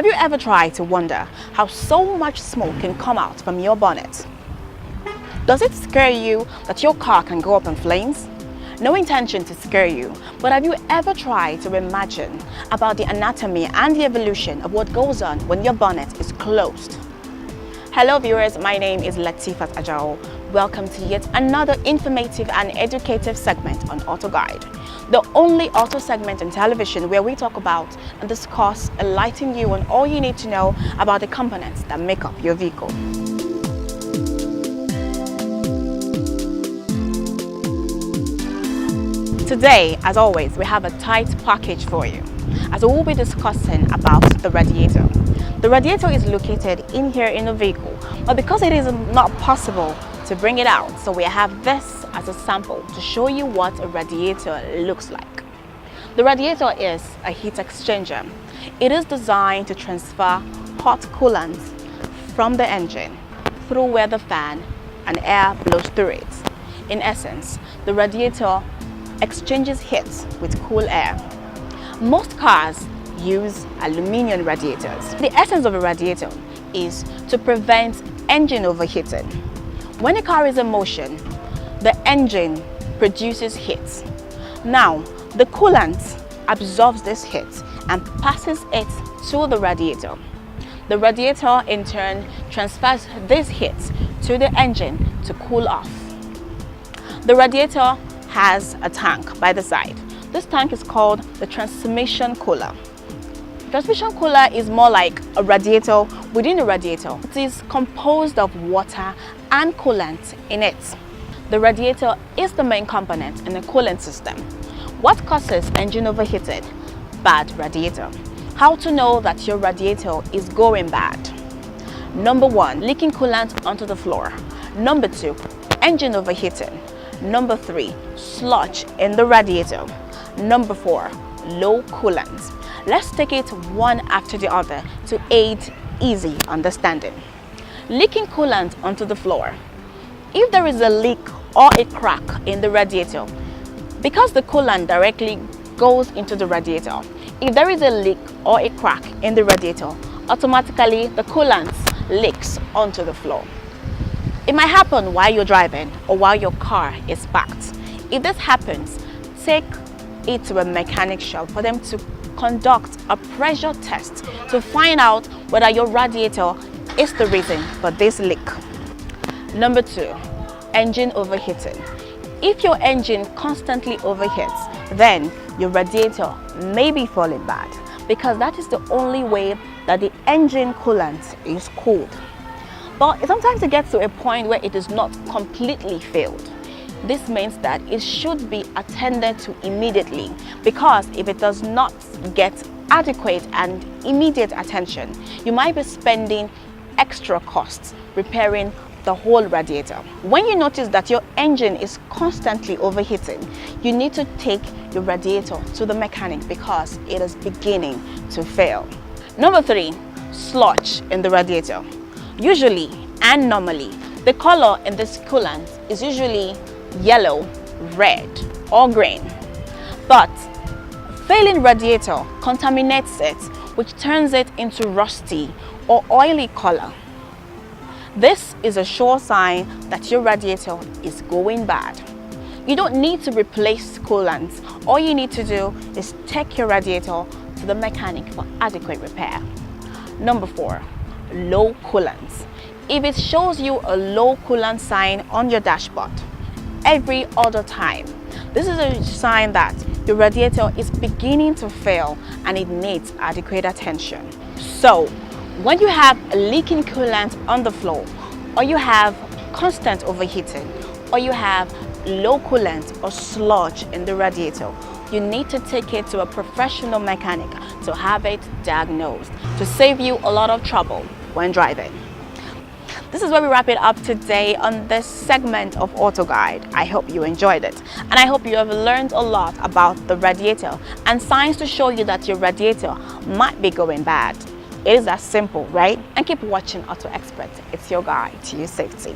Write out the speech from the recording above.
Have you ever tried to wonder how so much smoke can come out from your bonnet? Does it scare you that your car can go up in flames? No intention to scare you, but have you ever tried to imagine about the anatomy and the evolution of what goes on when your bonnet is closed? Hello viewers, my name is Latifat Ajao. Welcome to yet another informative and educative segment on Auto Guide, the only auto segment on television where we talk about and discuss, enlighten you on all you need to know about the components that make up your vehicle. Today, as always, we have a tight package for you, as we will be discussing about the radiator. The radiator is located in here in the vehicle, but because it is not possible to bring it out, so we have this as a sample to show you what a radiator looks like. The radiator is a heat exchanger. It is designed to transfer hot coolant from the engine through where the fan and air blows through it. In essence, the radiator exchanges heat with cool air. Most cars use aluminum radiators. The essence of a radiator is to prevent engine overheating. When a car is in motion, the engine produces heat. Now, the coolant absorbs this heat and passes it to the radiator. The radiator in turn transfers this heat to the engine to cool off. The radiator has a tank by the side. This tank is called the transmission cooler. Transmission cooler is more like a radiator within a radiator. It is composed of water and coolant in it. The radiator is the main component in the coolant system. What causes engine overheating? Bad radiator. How to know that your radiator is going bad? Number 1, leaking coolant onto the floor. Number 2, engine overheating. Number 3, sludge in the radiator. Number 4, low coolant. Let's take it one after the other to aid easy understanding. Leaking coolant onto the floor. If there is a leak or a crack in the radiator, because the coolant directly goes into the radiator, if there is a leak or a crack in the radiator, automatically the coolant leaks onto the floor. It might happen while you're driving or while your car is parked. If this happens, take it to a mechanic shop for them to conduct a pressure test to find out whether your radiator is the reason for this leak. Number 2, engine overheating. If your engine constantly overheats, then your radiator may be falling bad, because that is the only way that the engine coolant is cooled. But sometimes it gets to a point where it is not completely failed. This means that it should be attended to immediately, because if it does not get adequate and immediate attention, you might be spending extra costs repairing the whole radiator. When you notice that your engine is constantly overheating, you need to take your radiator to the mechanic because it is beginning to fail. Number 3, sludge in the radiator. Usually and normally, the color in this coolant is usually yellow, red, or green. But failing radiator contaminates it, which turns it into rusty or oily color. This is a sure sign that your radiator is going bad. You don't need to replace coolant. All you need to do is take your radiator to the mechanic for adequate repair. Number 4, low coolant. If it shows you a low coolant sign on your dashboard every other time, this is a sign that your radiator is beginning to fail and it needs adequate attention. So, when you have a leaking coolant on the floor, or you have constant overheating, or you have low coolant or sludge in the radiator, you need to take it to a professional mechanic to have it diagnosed, to save you a lot of trouble when driving. This is where we wrap it up today on this segment of Auto Guide. I hope you enjoyed it, and I hope you have learned a lot about the radiator and signs to show you that your radiator might be going bad. It is that simple, right? And keep watching Auto Expert. It's your guide to your safety.